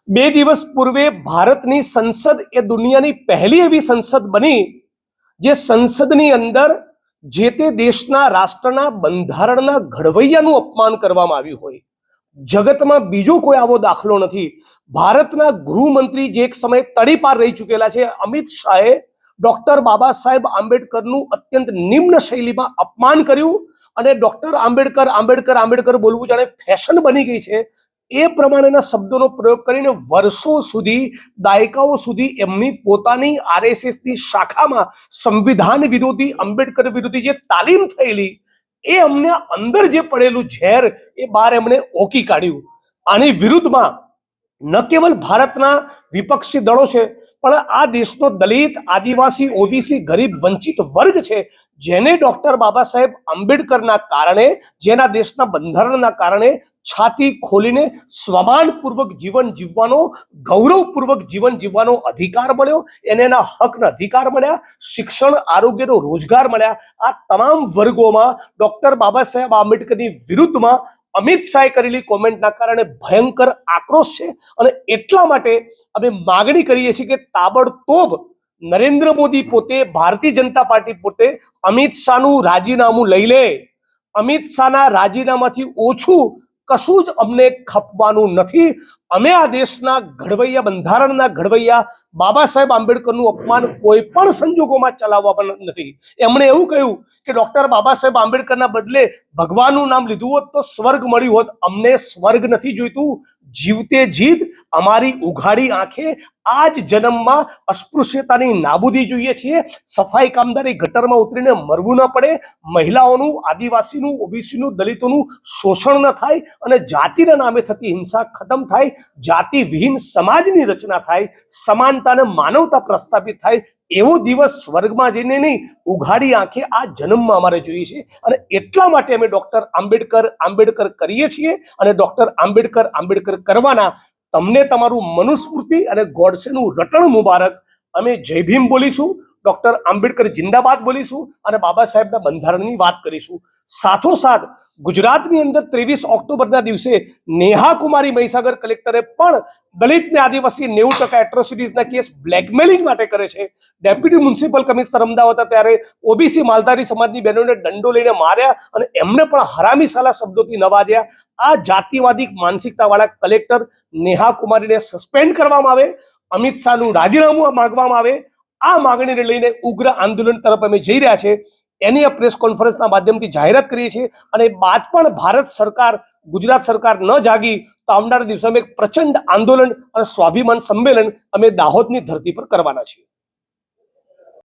બે દિવસ પૂર્વે ભારતની સંસદ એ દુનિયાની પહેલી એવી સંસદ બની જે સંસદની અંદર જે તે દેશના રાષ્ટ્રના બંધારણના ઘડવૈયાનું અપમાન કરવામાં આવ્યું હોય. જગતમાં બીજો કોઈ આવો દાખલો નથી. ભારતના ગૃહમંત્રી જે એક સમયે તડીપાર રહી ચૂકેલા છે અમિત શાહે ડોક્ટર બાબા સાહેબ આંબેડકરનું અત્યંત નિમ્ન શૈલીમાં અપમાન કર્યું અને ડોક્ટર આંબેડકર આંબેડકર આંબેડકર બોલવું જાણે ફેશન બની ગઈ છે એ પ્રમાણેના શબ્દોનો પ્રયોગ કરીને વર્ષો સુધી દાયકાઓ સુધી એમની પોતાની આરએસએસની શાખામાં સંવિધાન વિરોધી આંબેડકર વિરોધી જે તાલીમ થયેલી એ અમને અંદર જે પડેલું ઝેર એ બહાર એમણે ઓકી કાઢ્યું. આની વિરુદ્ધમાં ન કેવલ ભારતના વિપક્ષી દળો છે પણ આ દેશનો દલિત, આદિવાસી, ઓબીસી, ગરીબ, વંચિત વર્ગ છે જેને ડોક્ટર બાબા સાહેબ આંબેડકરના કારણે, જેના દેશના બંધારણના કારણે છાતી ખોલીને સ્વમાનપૂર્વક જીવન જીવવાનો, ગૌરવપૂર્વક જીવન જીવવાનો અધિકાર મળ્યો, એને એના હકના અધિકાર મળ્યા, શિક્ષણ, આરોગ્યનો રોજગાર મળ્યા. આ તમામ વર્ગોમાં ડોક્ટર બાબા સાહેબ આંબેડકરની વિરુદ્ધમાં અમિત શાહે કરેલી કોમેન્ટના કારણે ભયંકર આક્રોશ છે અને એટલા માટે અમે માગણી કરીએ છીએ કે તાબડતોબ નરેન્દ્ર મોદી પોતે, ભારતીય જનતા પાર્ટી પોતે અમિત શાહનું રાજીનામું લઈ લે. અમિત શાહના રાજીનામાથી ઓછું કશું જ અમને ખપવાનું નથી. અમે આ દેશના ઘડવૈયા, બંધારણના ઘડવૈયા બાબા સાહેબ આંબેડકરનું અપમાન કોઈ પણ સંજોગોમાં ચલાવવા નથી. એમણે એવું કહ્યું કે ડોક્ટર બાબા સાહેબ આંબેડકરના બદલે ભગવાનનું નામ લીધું હોત તો સ્વર્ગ મળ્યું હોત. અમને સ્વર્ગ નથી જોઈતું. જીવતે જીદ અમારી ઉઘાડી આંખે આ જ જન્મમાં અસ્પૃશ્યતાની નાબૂદી જોઈએ છીએ. સફાઈ કામદારી ગટરમાં ઉતરીને મરવું ન પડે, મહિલાઓનું, આદિવાસીનું, ઓબીસીનું, દલિતોનું શોષણ ન થાય અને જાતિના નામે થતી હિંસા ખતમ થાય, જાતિ વિહીન સમાજની રચના થાય, સમાનતા અને માનવતા પ્રસ્થાપિત થાય. એવો દિવસ સ્વર્ગમાં જઈને નહીં, ઉઘાડી આંખે આ જન્મમાં અમારે જોઈએ છે અને એટલા માટે અમે ડોક્ટર આંબેડકર આંબેડકર કરીએ છીએ અને ડોક્ટર આંબેડકર આંબેડકર કરવાના. તમને તમારું મનુસ્મૃતિ અને ગોડસેનું રટણ મુબારક. અમે જય ભીમ બોલીશું, ડોક્ટર આંબેડકર જિંદાબાદ બોલીશું અને બાબા સાહેબના બંધારણની વાત કરીશું. સાથોસાથ ગુજરાતની અંદર 23 ઓક્ટોબરના દિવસે નેહા કુમારી મહીસાગર કલેક્ટરે પણ દલિત ને આદિવાસી 90% એટ્રોસિટીઝના કેસ બ્લેકમેલિંગ માટે કરે છે. ડેપ્યુટી મ્યુનિસિપલ કમિશનર અમદાવાદ હતા ત્યારે ઓબીસી માલધારી સમાજની બહેનોને દંડો લઈને માર્યા અને એમને પણ હરામી સાલા શબ્દોથી નવાજ્યા. આ જાતિવાદી માનસિકતાવાળા કલેક્ટર નેહા કુમારીને સસ્પેન્ડ કરવામાં આવે, અમિત શાહનું રાજીનામું માંગવામાં આવે. આ માંગણીને લઈને ઉગ્ર આંદોલન તરફ અમે જઈ રહ્યા છે. એની આ પ્રેસ કોન્ફરન્સના માધ્યમથી જાહેરાત કરીએ છીએ અને બાદ પણ ભારત સરકાર, ગુજરાત સરકાર ન જાગી તો આવનારા દિવસોમાં એક પ્રચંડ આંદોલન અને સ્વાભિમાન સંમેલન અમે દાહોદની ધરતી પર કરવાના છીએ.